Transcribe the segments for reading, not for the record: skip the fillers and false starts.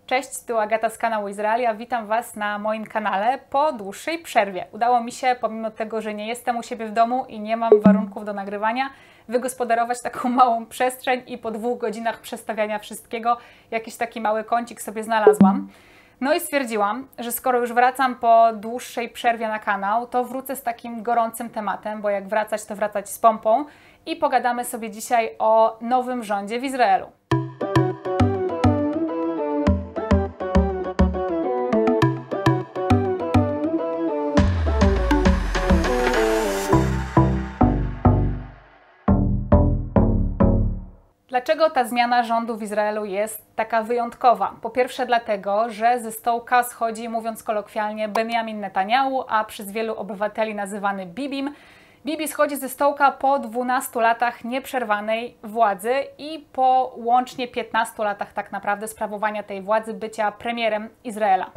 Cześć, tu Agata z kanału Izraelia. Witam Was na moim kanale po dłuższej przerwie. Udało mi się, pomimo tego, że nie jestem u siebie w domu i nie mam warunków do nagrywania, wygospodarować taką małą przestrzeń i po 2 godzinach przestawiania wszystkiego jakiś taki mały kącik sobie znalazłam. No i stwierdziłam, że skoro już wracam po dłuższej przerwie na kanał, to wrócę z takim gorącym tematem, bo jak wracać, to wracać z pompą i pogadamy sobie dzisiaj o nowym rządzie w Izraelu. Dlaczego ta zmiana rządu w Izraelu jest taka wyjątkowa? Po pierwsze dlatego, że ze stołka schodzi, mówiąc kolokwialnie, Benjamin Netanyahu, a przez wielu obywateli nazywany Bibim. Bibi schodzi ze stołka po 12 latach nieprzerwanej władzy i po łącznie 15 latach tak naprawdę sprawowania tej władzy, bycia premierem Izraela.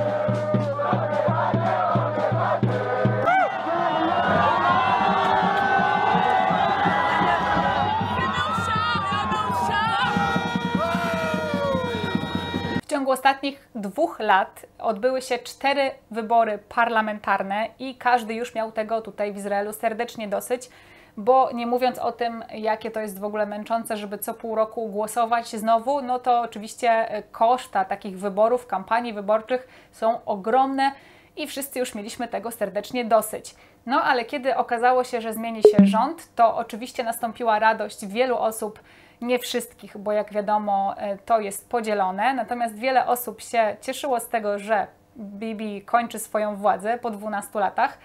W ciągu ostatnich 2 lat odbyły się 4 wybory parlamentarne i każdy już miał tego tutaj w Izraelu serdecznie dosyć, bo nie mówiąc o tym, jakie to jest w ogóle męczące, żeby co pół roku głosować znowu, no to oczywiście koszta takich wyborów, kampanii wyborczych są ogromne i wszyscy już mieliśmy tego serdecznie dosyć. No ale kiedy okazało się, że zmieni się rząd, to oczywiście nastąpiła radość wielu osób, nie wszystkich, bo jak wiadomo to jest podzielone, natomiast wiele osób się cieszyło z tego, że Bibi kończy swoją władzę po 12 latach,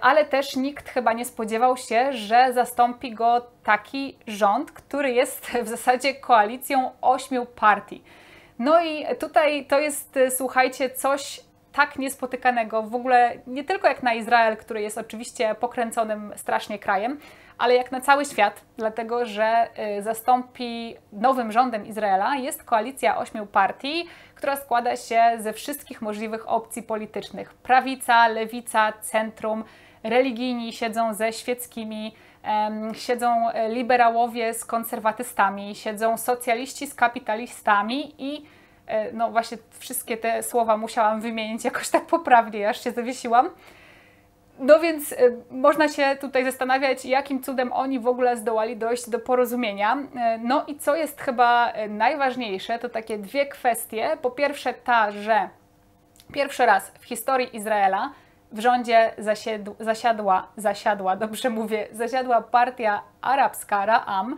ale też nikt chyba nie spodziewał się, że zastąpi go taki rząd, który jest w zasadzie koalicją 8 partii. No i tutaj to jest, słuchajcie, coś tak niespotykanego w ogóle nie tylko jak na Izrael, który jest oczywiście pokręconym strasznie krajem, ale jak na cały świat, dlatego że zastąpi nowym rządem Izraela jest koalicja 8 partii, która składa się ze wszystkich możliwych opcji politycznych. Prawica, lewica, centrum, religijni siedzą ze świeckimi, siedzą liberałowie z konserwatystami, siedzą socjaliści z kapitalistami i no właśnie wszystkie te słowa musiałam wymienić jakoś tak poprawnie, aż się zawiesiłam. No więc można się tutaj zastanawiać, jakim cudem oni w ogóle zdołali dojść do porozumienia. No i co jest chyba najważniejsze, to takie 2 kwestie. Po pierwsze ta, że pierwszy raz w historii Izraela w rządzie zasiadła partia arabska, Ra'am,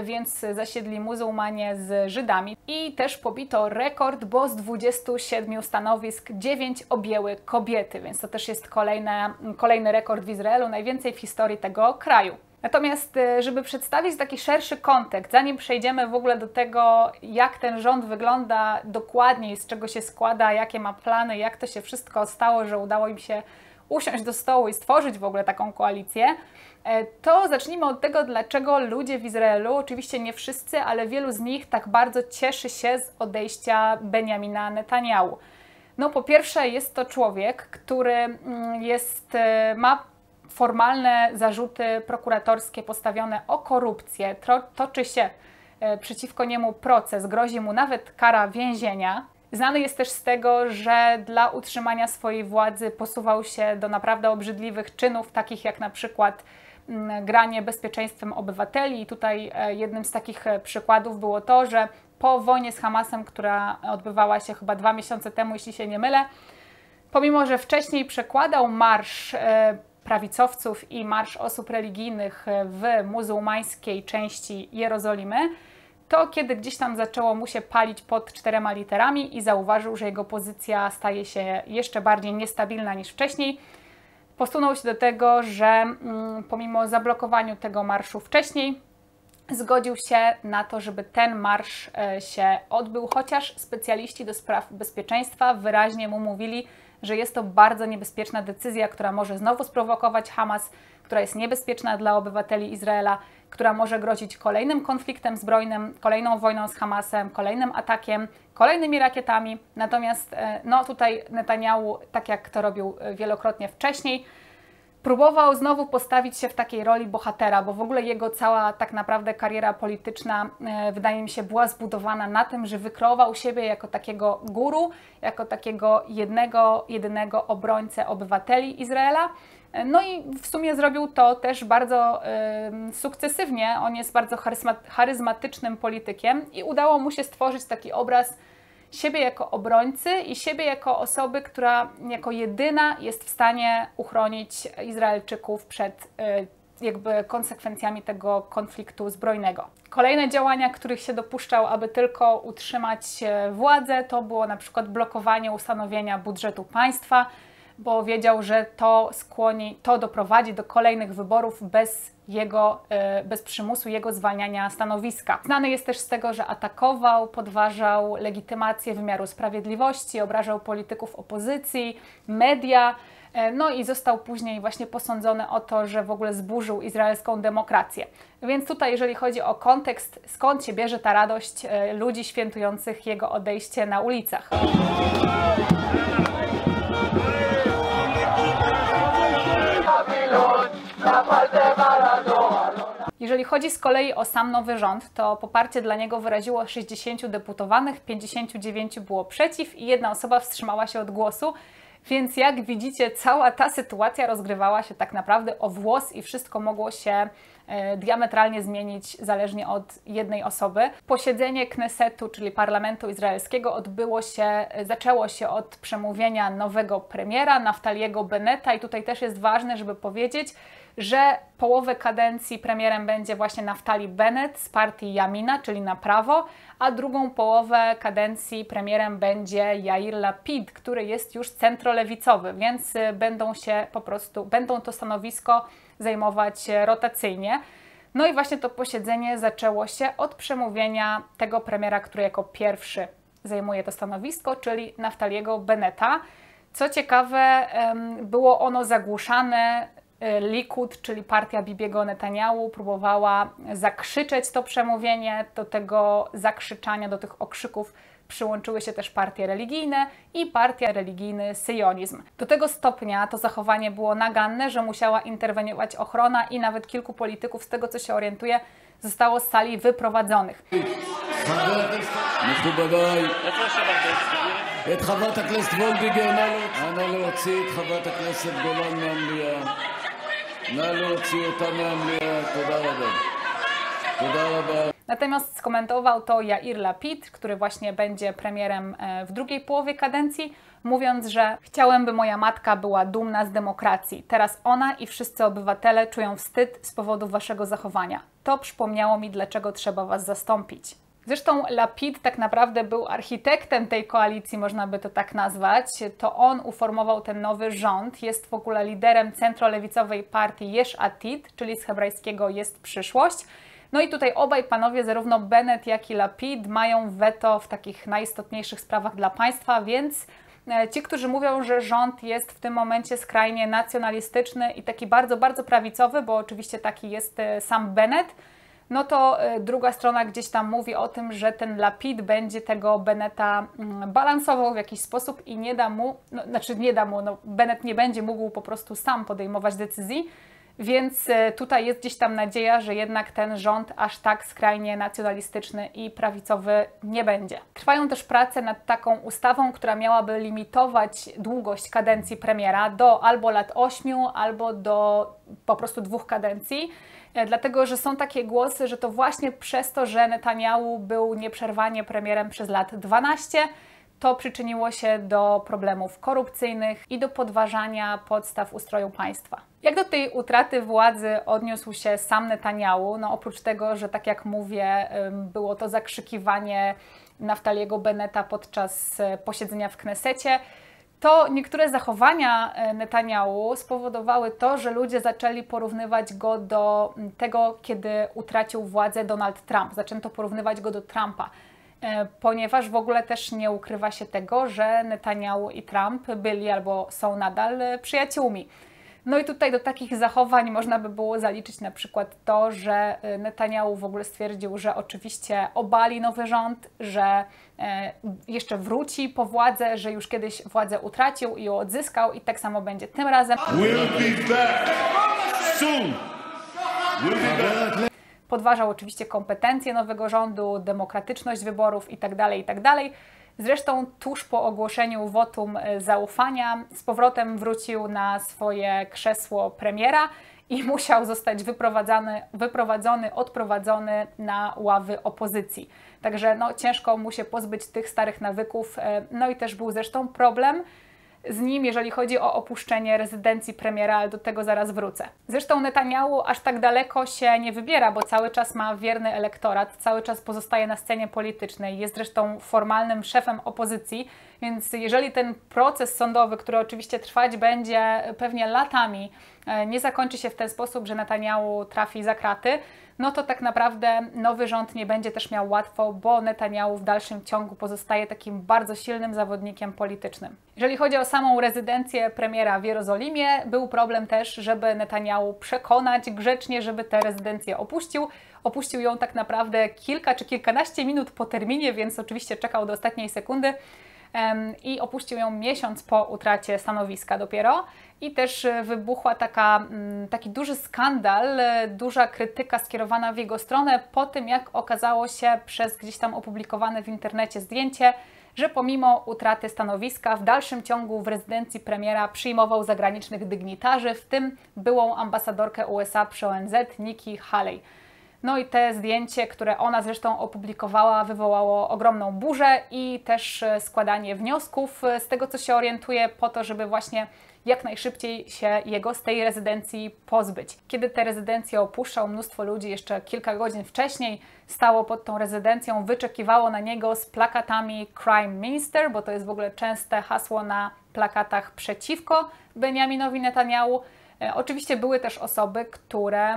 więc zasiedli muzułmanie z Żydami. I też pobito rekord, bo z 27 stanowisk 9 objęły kobiety, więc to też jest kolejny rekord w Izraelu, najwięcej w historii tego kraju. Natomiast, żeby przedstawić taki szerszy kontekst, zanim przejdziemy w ogóle do tego, jak ten rząd wygląda dokładniej, z czego się składa, jakie ma plany, jak to się wszystko stało, że udało im się usiąść do stołu i stworzyć w ogóle taką koalicję, to zacznijmy od tego, dlaczego ludzie w Izraelu, oczywiście nie wszyscy, ale wielu z nich tak bardzo cieszy się z odejścia Benjamina Netanyahu. No po pierwsze jest to człowiek, który ma formalne zarzuty prokuratorskie postawione o korupcję, toczy się przeciwko niemu proces, grozi mu nawet kara więzienia. Znany jest też z tego, że dla utrzymania swojej władzy posuwał się do naprawdę obrzydliwych czynów, takich jak na przykład granie bezpieczeństwem obywateli. I tutaj jednym z takich przykładów było to, że po wojnie z Hamasem, która odbywała się chyba 2 miesiące temu, jeśli się nie mylę, pomimo że wcześniej przekładał marsz prawicowców i marsz osób religijnych w muzułmańskiej części Jerozolimy, to kiedy gdzieś tam zaczęło mu się palić pod 4 literami i zauważył, że jego pozycja staje się jeszcze bardziej niestabilna niż wcześniej, posunął się do tego, że pomimo zablokowania tego marszu wcześniej, zgodził się na to, żeby ten marsz się odbył, chociaż specjaliści do spraw bezpieczeństwa wyraźnie mu mówili, że jest to bardzo niebezpieczna decyzja, która może znowu sprowokować Hamas, która jest niebezpieczna dla obywateli Izraela, która może grozić kolejnym konfliktem zbrojnym, kolejną wojną z Hamasem, kolejnym atakiem, kolejnymi rakietami. Natomiast no tutaj Netanyahu, tak jak to robił wielokrotnie wcześniej, Próbował znowu postawić się w takiej roli bohatera, bo w ogóle jego cała tak naprawdę kariera polityczna, wydaje mi się, była zbudowana na tym, że wykreował siebie jako takiego guru, jako takiego jedynego obrońcę obywateli Izraela. No i w sumie zrobił to też bardzo sukcesywnie. On jest bardzo charyzmatycznym politykiem i udało mu się stworzyć taki obraz siebie jako obrońcy i siebie jako osoby, która jako jedyna jest w stanie uchronić Izraelczyków przed jakby konsekwencjami tego konfliktu zbrojnego. Kolejne działania, których się dopuszczał, aby tylko utrzymać władzę, to było na przykład blokowanie ustanowienia budżetu państwa, bo wiedział, że to doprowadzi do kolejnych wyborów bez przymusu jego zwalniania stanowiska. Znany jest też z tego, że atakował, podważał legitymację wymiaru sprawiedliwości, obrażał polityków opozycji, media, no i został później właśnie posądzony o to, że w ogóle zburzył izraelską demokrację. Więc tutaj, jeżeli chodzi o kontekst, skąd się bierze ta radość ludzi świętujących jego odejście na ulicach. Jeżeli chodzi z kolei o sam nowy rząd, to poparcie dla niego wyraziło 60 deputowanych, 59 było przeciw i jedna osoba wstrzymała się od głosu. Więc jak widzicie, cała ta sytuacja rozgrywała się tak naprawdę o włos i wszystko mogło się diametralnie zmienić zależnie od jednej osoby. Posiedzenie Knesetu, czyli parlamentu izraelskiego, zaczęło się od przemówienia nowego premiera, Naftaliego Benneta i tutaj też jest ważne, żeby powiedzieć, że połowę kadencji premierem będzie właśnie Naftali Bennett z partii Yamina, czyli na prawo, a drugą połowę kadencji premierem będzie Yair Lapid, który jest już centrolewicowy, więc będą to stanowisko zajmować rotacyjnie. No i właśnie to posiedzenie zaczęło się od przemówienia tego premiera, który jako pierwszy zajmuje to stanowisko, czyli Naftaliego Benneta. Co ciekawe, było ono zagłuszane. Likud, czyli partia Bibiego Netanyahu, próbowała zakrzyczeć to przemówienie. Do tego zakrzyczania, do tych okrzyków przyłączyły się też partie religijne i partia religijny Syjonizm. Do tego stopnia to zachowanie było naganne, że musiała interweniować ochrona i nawet kilku polityków, z tego co się orientuję, zostało z sali wyprowadzonych. את חברת הכנסת וולדיגר, נא להוציא את חברת הכנסת גולן מהמליאה. נא להוציא אותה מהמליאה. תודה רבה. תודה רבה. Natomiast skomentował to Yair Lapid, który właśnie będzie premierem w drugiej połowie kadencji, mówiąc, że chciałem, by moja matka była dumna z demokracji. Teraz ona i wszyscy obywatele czują wstyd z powodu waszego zachowania. To przypomniało mi, dlaczego trzeba was zastąpić. Zresztą Lapid tak naprawdę był architektem tej koalicji, można by to tak nazwać. To on uformował ten nowy rząd, jest w ogóle liderem centrolewicowej partii Yesh Atid, czyli z hebrajskiego jest przyszłość. No i tutaj obaj panowie, zarówno Bennett, jak i Lapid, mają weto w takich najistotniejszych sprawach dla państwa, więc ci, którzy mówią, że rząd jest w tym momencie skrajnie nacjonalistyczny i taki bardzo, bardzo prawicowy, bo oczywiście taki jest sam Bennett, no to druga strona gdzieś tam mówi o tym, że ten Lapid będzie tego Bennetta balansował w jakiś sposób i Bennett nie będzie mógł po prostu sam podejmować decyzji, więc tutaj jest gdzieś tam nadzieja, że jednak ten rząd aż tak skrajnie nacjonalistyczny i prawicowy nie będzie. Trwają też prace nad taką ustawą, która miałaby limitować długość kadencji premiera do albo lat 8, albo do po prostu 2 kadencji. Dlatego, że są takie głosy, że to właśnie przez to, że Netanyahu był nieprzerwanie premierem przez lat 12, to przyczyniło się do problemów korupcyjnych i do podważania podstaw ustroju państwa. Jak do tej utraty władzy odniósł się sam Netanyahu? No oprócz tego, że tak jak mówię, było to zakrzykiwanie Naftaliego Benneta podczas posiedzenia w Knesecie, to niektóre zachowania Netanyahu spowodowały to, że ludzie zaczęli porównywać go do tego, kiedy utracił władzę Donald Trump. Zaczęto porównywać go do Trumpa, ponieważ w ogóle też nie ukrywa się tego, że Netanyahu i Trump byli albo są nadal przyjaciółmi. No i tutaj do takich zachowań można by było zaliczyć na przykład to, że Netanyahu w ogóle stwierdził, że oczywiście obali nowy rząd, że jeszcze wróci po władzę, że już kiedyś władzę utracił i ją odzyskał i tak samo będzie tym razem. We'll be back soon. We'll be back. Podważał oczywiście kompetencje nowego rządu, demokratyczność wyborów itd., itd. Zresztą tuż po ogłoszeniu wotum zaufania z powrotem wrócił na swoje krzesło premiera i musiał zostać odprowadzony na ławy opozycji. Także no, ciężko mu się pozbyć tych starych nawyków. No i też był zresztą problem z nim, jeżeli chodzi o opuszczenie rezydencji premiera, ale do tego zaraz wrócę. Zresztą Netanyahu aż tak daleko się nie wybiera, bo cały czas ma wierny elektorat, cały czas pozostaje na scenie politycznej, jest zresztą formalnym szefem opozycji, więc jeżeli ten proces sądowy, który oczywiście trwać będzie pewnie latami, nie zakończy się w ten sposób, że Netanyahu trafi za kraty, no to tak naprawdę nowy rząd nie będzie też miał łatwo, bo Netanyahu w dalszym ciągu pozostaje takim bardzo silnym zawodnikiem politycznym. Jeżeli chodzi o samą rezydencję premiera w Jerozolimie, był problem też, żeby Netanyahu przekonać grzecznie, żeby tę rezydencję opuścił. Opuścił ją tak naprawdę kilka czy kilkanaście minut po terminie, więc oczywiście czekał do ostatniej sekundy. I opuścił ją miesiąc po utracie stanowiska dopiero. I też wybuchła taki duży skandal, duża krytyka skierowana w jego stronę po tym, jak okazało się przez gdzieś tam opublikowane w internecie zdjęcie, że pomimo utraty stanowiska w dalszym ciągu w rezydencji premiera przyjmował zagranicznych dygnitarzy, w tym byłą ambasadorkę USA przy ONZ, Nikki Haley. No i te zdjęcie, które ona zresztą opublikowała, wywołało ogromną burzę i też składanie wniosków z tego, co się orientuje, po to, żeby właśnie jak najszybciej się jego z tej rezydencji pozbyć. Kiedy tę rezydencję opuszczał, mnóstwo ludzi jeszcze kilka godzin wcześniej stało pod tą rezydencją, wyczekiwało na niego z plakatami Crime Minister, bo to jest w ogóle częste hasło na plakatach przeciwko Benjaminowi Netanyahu. Oczywiście były też osoby, które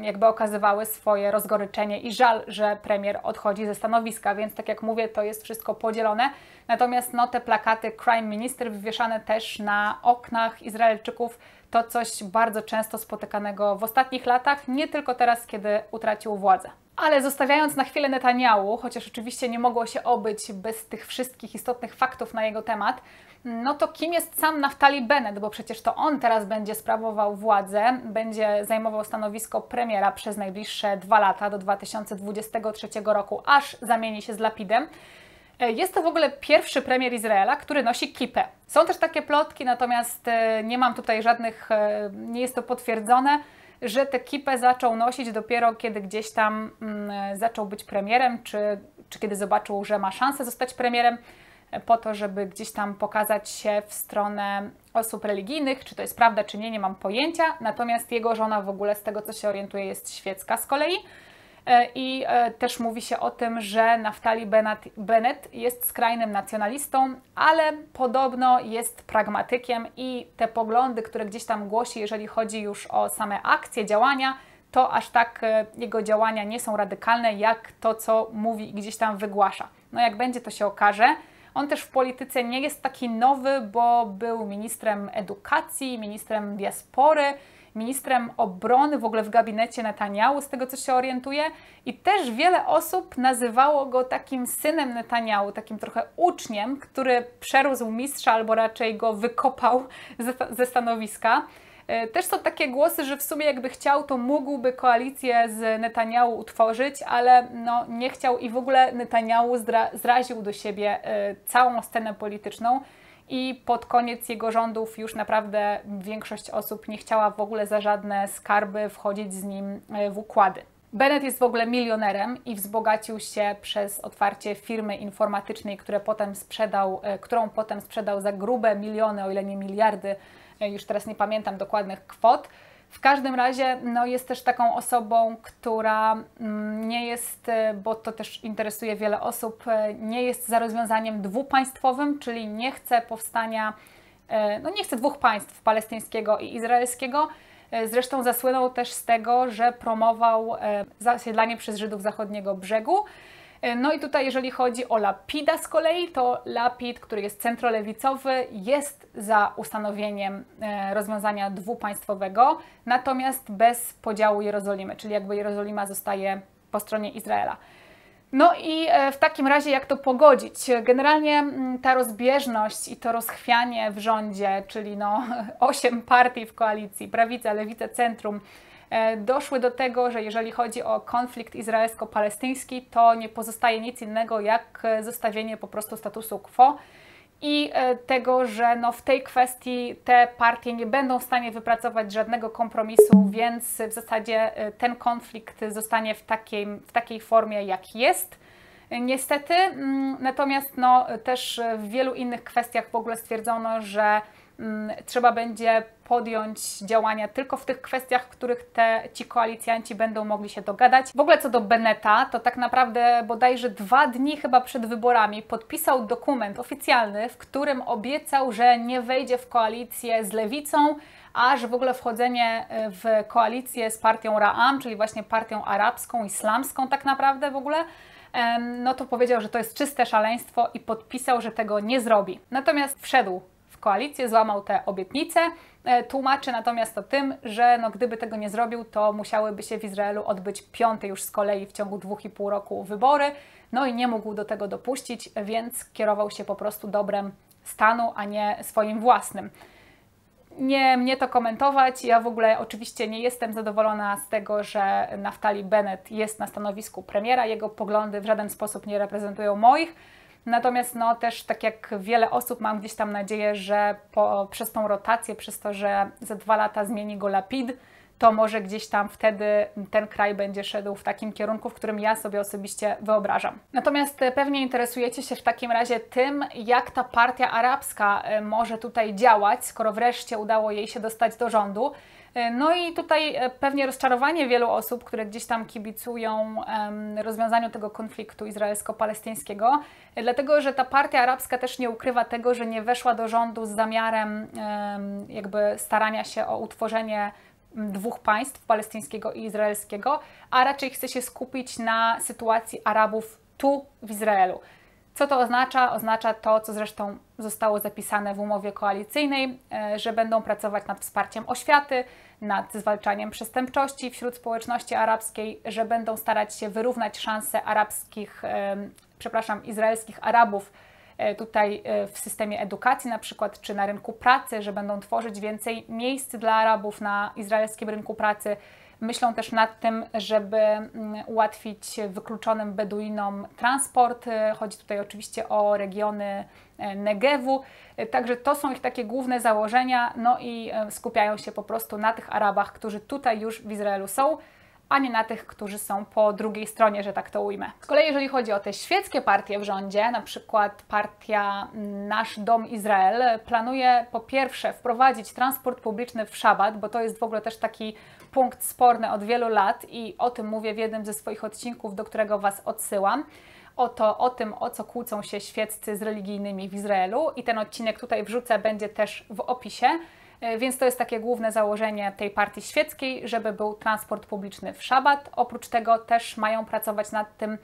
jakby okazywały swoje rozgoryczenie i żal, że premier odchodzi ze stanowiska, więc tak jak mówię, to jest wszystko podzielone. Natomiast no, te plakaty Crime Minister wywieszane też na oknach Izraelczyków to coś bardzo często spotykanego w ostatnich latach, nie tylko teraz, kiedy utracił władzę. Ale zostawiając na chwilę Netanyahu, chociaż oczywiście nie mogło się obyć bez tych wszystkich istotnych faktów na jego temat, no to kim jest sam Naftali Bennett, bo przecież to on teraz będzie sprawował władzę, będzie zajmował stanowisko premiera przez najbliższe 2 lata do 2023 roku, aż zamieni się z Lapidem. Jest to w ogóle pierwszy premier Izraela, który nosi kipę. Są też takie plotki, natomiast nie mam tutaj żadnych, nie jest to potwierdzone, że tę kipę zaczął nosić dopiero kiedy gdzieś tam zaczął być premierem, czy kiedy zobaczył, że ma szansę zostać premierem, po to, żeby gdzieś tam pokazać się w stronę osób religijnych. Czy to jest prawda, czy nie, nie mam pojęcia. Natomiast jego żona w ogóle, z tego co się orientuje, jest świecka z kolei. I też mówi się o tym, że Naftali Bennett jest skrajnym nacjonalistą, ale podobno jest pragmatykiem i te poglądy, które gdzieś tam głosi, jeżeli chodzi już o same akcje, działania, to aż tak jego działania nie są radykalne, jak to, co mówi i gdzieś tam wygłasza. No jak będzie, to się okaże. On też w polityce nie jest taki nowy, bo był ministrem edukacji, ministrem diaspory, ministrem obrony w ogóle w gabinecie Netanyahu, z tego co się orientuje. I też wiele osób nazywało go takim synem Netanyahu, takim trochę uczniem, który przerósł mistrza albo raczej go wykopał ze stanowiska. Też są takie głosy, że w sumie jakby chciał, to mógłby koalicję z Netanyahu utworzyć, ale no, nie chciał i w ogóle Netanyahu zraził do siebie całą scenę polityczną i pod koniec jego rządów już naprawdę większość osób nie chciała w ogóle za żadne skarby wchodzić z nim w układy. Bennett jest w ogóle milionerem i wzbogacił się przez otwarcie firmy informatycznej, którą potem sprzedał za grube miliony, o ile nie miliardy, już teraz nie pamiętam dokładnych kwot. W każdym razie no, jest też taką osobą, która nie jest, bo to też interesuje wiele osób, nie jest za rozwiązaniem dwupaństwowym, czyli nie chce powstania, no nie chce dwóch państw, palestyńskiego i izraelskiego. Zresztą zasłynął też z tego, że promował zasiedlanie przez Żydów zachodniego brzegu. No i tutaj jeżeli chodzi o Lapida z kolei, to Lapid, który jest centrolewicowy, jest za ustanowieniem rozwiązania dwupaństwowego, natomiast bez podziału Jerozolimy, czyli jakby Jerozolima zostaje po stronie Izraela. No i w takim razie jak to pogodzić? Generalnie ta rozbieżność i to rozchwianie w rządzie, czyli 8 partii w koalicji, prawica, lewica, centrum, doszły do tego, że jeżeli chodzi o konflikt izraelsko-palestyński, to nie pozostaje nic innego jak zostawienie po prostu statusu quo i tego, że w tej kwestii te partie nie będą w stanie wypracować żadnego kompromisu, więc w zasadzie ten konflikt zostanie w takiej formie, jak jest. Niestety, natomiast też w wielu innych kwestiach w ogóle stwierdzono, że trzeba będzie podjąć działania tylko w tych kwestiach, w których ci koalicjanci będą mogli się dogadać. W ogóle co do Bennetta, to tak naprawdę bodajże 2 dni chyba przed wyborami podpisał dokument oficjalny, w którym obiecał, że nie wejdzie w koalicję z lewicą, a że w ogóle wchodzenie w koalicję z partią Ra'am, czyli właśnie partią arabską, islamską tak naprawdę w ogóle, to powiedział, że to jest czyste szaleństwo i podpisał, że tego nie zrobi. Natomiast wszedł w koalicję, złamał te obietnice, tłumaczy natomiast to tym, że gdyby tego nie zrobił, to musiałyby się w Izraelu odbyć 5. już z kolei w ciągu 2,5 roku wybory, i nie mógł do tego dopuścić, więc kierował się po prostu dobrem stanu, a nie swoim własnym. Nie mnie to komentować, ja w ogóle oczywiście nie jestem zadowolona z tego, że Naftali Bennett jest na stanowisku premiera, jego poglądy w żaden sposób nie reprezentują moich. Natomiast też tak jak wiele osób mam gdzieś tam nadzieję, że przez tą rotację, przez to, że za 2 lata zmieni go Lapid, to może gdzieś tam wtedy ten kraj będzie szedł w takim kierunku, w którym ja sobie osobiście wyobrażam. Natomiast pewnie interesujecie się w takim razie tym, jak ta partia arabska może tutaj działać, skoro wreszcie udało jej się dostać do rządu. I tutaj pewnie rozczarowanie wielu osób, które gdzieś tam kibicują rozwiązaniu tego konfliktu izraelsko-palestyńskiego, dlatego że ta partia arabska też nie ukrywa tego, że nie weszła do rządu z zamiarem jakby starania się o utworzenie 2 państw, palestyńskiego i izraelskiego, a raczej chce się skupić na sytuacji Arabów tu w Izraelu. Co to oznacza? Oznacza to, co zresztą zostało zapisane w umowie koalicyjnej, że będą pracować nad wsparciem oświaty, nad zwalczaniem przestępczości wśród społeczności arabskiej, że będą starać się wyrównać szanse izraelskich Arabów tutaj w systemie edukacji na przykład, czy na rynku pracy, że będą tworzyć więcej miejsc dla Arabów na izraelskim rynku pracy. Myślą też nad tym, żeby ułatwić wykluczonym Beduinom transport. Chodzi tutaj oczywiście o regiony Negewu. Także to są ich takie główne założenia, i skupiają się po prostu na tych Arabach, którzy tutaj już w Izraelu są, a nie na tych, którzy są po drugiej stronie, że tak to ujmę. Z kolei jeżeli chodzi o te świeckie partie w rządzie, na przykład partia Nasz Dom Izrael planuje po pierwsze wprowadzić transport publiczny w szabat, bo to jest w ogóle też taki punkt sporny od wielu lat i o tym mówię w jednym ze swoich odcinków, do którego Was odsyłam. O tym, o co kłócą się świeccy z religijnymi w Izraelu i ten odcinek tutaj wrzucę, będzie też w opisie. Więc to jest takie główne założenie tej partii świeckiej, żeby był transport publiczny w szabat. Oprócz tego też mają pracować nad tym,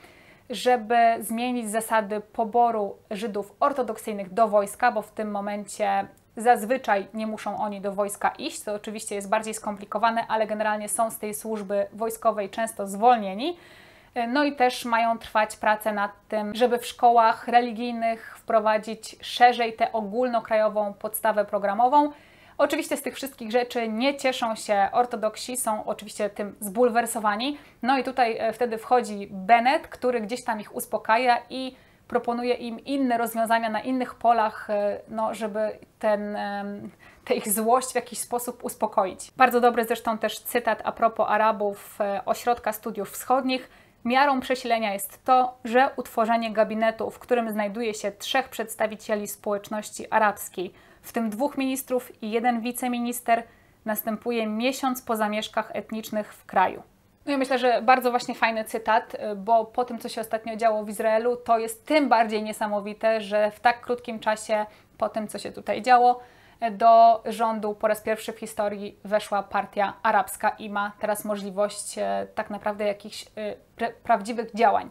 żeby zmienić zasady poboru Żydów ortodoksyjnych do wojska, bo w tym momencie zazwyczaj nie muszą oni do wojska iść. To oczywiście jest bardziej skomplikowane, ale generalnie są z tej służby wojskowej często zwolnieni. I też mają trwać prace nad tym, żeby w szkołach religijnych wprowadzić szerzej tę ogólnokrajową podstawę programową. Oczywiście z tych wszystkich rzeczy nie cieszą się ortodoksi, są oczywiście tym zbulwersowani. I tutaj wtedy wchodzi Bennett, który gdzieś tam ich uspokaja i proponuje im inne rozwiązania na innych polach, żeby tę ich złość w jakiś sposób uspokoić. Bardzo dobry zresztą też cytat a propos Arabów Ośrodka Studiów Wschodnich. Miarą przesilenia jest to, że utworzenie gabinetu, w którym znajduje się 3 przedstawicieli społeczności arabskiej, w tym 2 ministrów i 1 wiceminister, następuje miesiąc po zamieszkach etnicznych w kraju. Ja myślę, że bardzo właśnie fajny cytat, bo po tym, co się ostatnio działo w Izraelu, to jest tym bardziej niesamowite, że w tak krótkim czasie, po tym, co się tutaj działo, do rządu po raz pierwszy w historii weszła partia arabska i ma teraz możliwość tak naprawdę jakichś prawdziwych działań.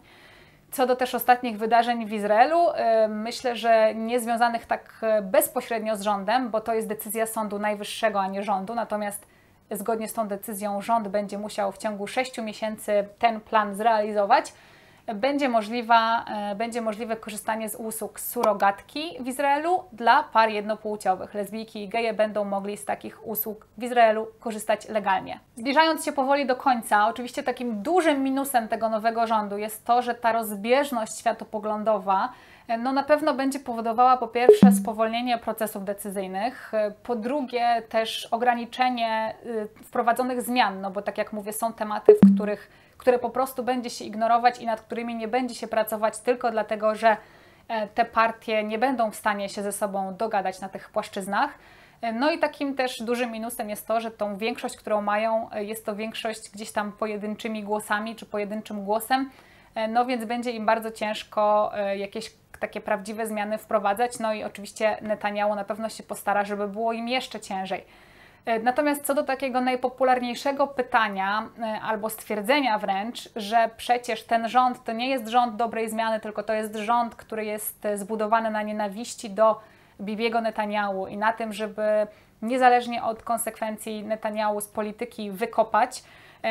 Co do też ostatnich wydarzeń w Izraelu, myślę, że nie związanych tak bezpośrednio z rządem, bo to jest decyzja Sądu Najwyższego, a nie rządu, natomiast zgodnie z tą decyzją rząd będzie musiał w ciągu 6 miesięcy ten plan zrealizować. Będzie możliwe korzystanie z usług surogatki w Izraelu dla par jednopłciowych. Lesbijki i geje będą mogli z takich usług w Izraelu korzystać legalnie. Zbliżając się powoli do końca, oczywiście takim dużym minusem tego nowego rządu jest to, że ta rozbieżność światopoglądowa na pewno będzie powodowała po pierwsze spowolnienie procesów decyzyjnych, po drugie też ograniczenie wprowadzonych zmian, bo tak jak mówię, są tematy, które po prostu będzie się ignorować i nad którymi nie będzie się pracować tylko dlatego, że te partie nie będą w stanie się ze sobą dogadać na tych płaszczyznach. No i takim też dużym minusem jest to, że tą większość, którą mają, jest to większość gdzieś tam pojedynczymi głosami czy pojedynczym głosem, więc będzie im bardzo ciężko jakieś takie prawdziwe zmiany wprowadzać, no i oczywiście Netanjahu na pewno się postara, żeby było im jeszcze ciężej. Natomiast co do takiego najpopularniejszego pytania albo stwierdzenia wręcz, że przecież ten rząd to nie jest rząd dobrej zmiany, tylko to jest rząd, który jest zbudowany na nienawiści do Bibiego Netanjahu i na tym, żeby niezależnie od konsekwencji Netanjahu z polityki wykopać,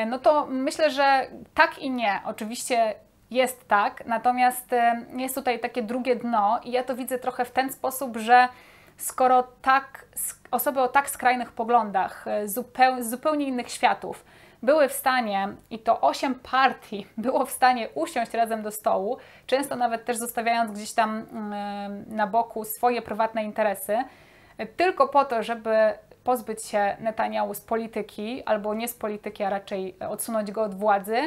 no to myślę, że tak i nie. Oczywiście jest tak, natomiast jest tutaj takie drugie dno i ja to widzę trochę w ten sposób, że skoro osoby o tak skrajnych poglądach, z zupełnie innych światów były w stanie, i to 8 partii było w stanie usiąść razem do stołu, często nawet też zostawiając gdzieś tam na boku swoje prywatne interesy, tylko po to, żeby pozbyć się Netanjahu z polityki, albo nie z polityki, a raczej odsunąć go od władzy,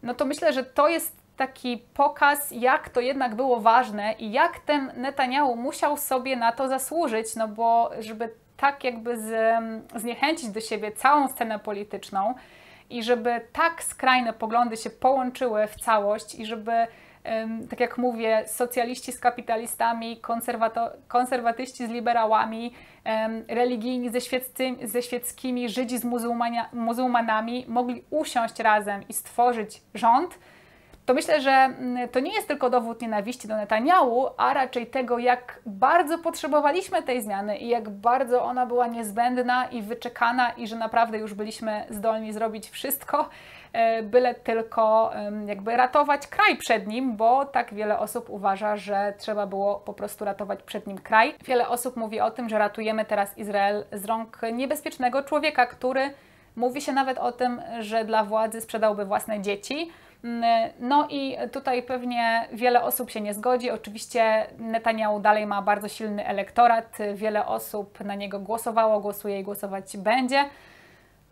no to myślę, że to jest taki pokaz, jak to jednak było ważne i jak ten Netanjahu musiał sobie na to zasłużyć, no bo żeby tak jakby zniechęcić do siebie całą scenę polityczną i żeby tak skrajne poglądy się połączyły w całość i żeby, tak jak mówię, socjaliści z kapitalistami, konserwatyści z liberałami, religijni ze świeckimi, Żydzi z muzułmanami mogli usiąść razem i stworzyć rząd, to myślę, że to nie jest tylko dowód nienawiści do Netanjahu, a raczej tego, jak bardzo potrzebowaliśmy tej zmiany i jak bardzo ona była niezbędna i wyczekana i że naprawdę już byliśmy zdolni zrobić wszystko, byle tylko jakby ratować kraj przed nim, bo tak wiele osób uważa, że trzeba było po prostu ratować przed nim kraj. Wiele osób mówi o tym, że ratujemy teraz Izrael z rąk niebezpiecznego człowieka, który mówi się nawet o tym, że dla władzy sprzedałby własne dzieci. No i tutaj pewnie wiele osób się nie zgodzi. Oczywiście Netanjahu dalej ma bardzo silny elektorat, wiele osób na niego głosowało, głosuje i głosować będzie.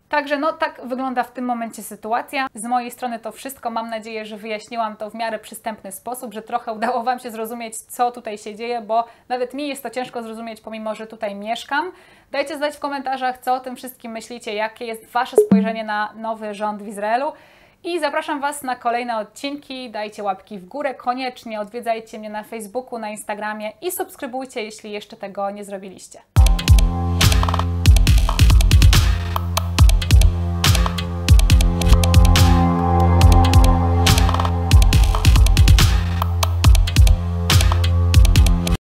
Także no tak wygląda w tym momencie sytuacja. Z mojej strony to wszystko. Mam nadzieję, że wyjaśniłam to w miarę przystępny sposób, że trochę udało Wam się zrozumieć, co tutaj się dzieje, bo nawet mi jest to ciężko zrozumieć, pomimo że tutaj mieszkam. Dajcie znać w komentarzach, co o tym wszystkim myślicie, jakie jest Wasze spojrzenie na nowy rząd w Izraelu. I zapraszam Was na kolejne odcinki, dajcie łapki w górę, koniecznie odwiedzajcie mnie na Facebooku, na Instagramie i subskrybujcie, jeśli jeszcze tego nie zrobiliście.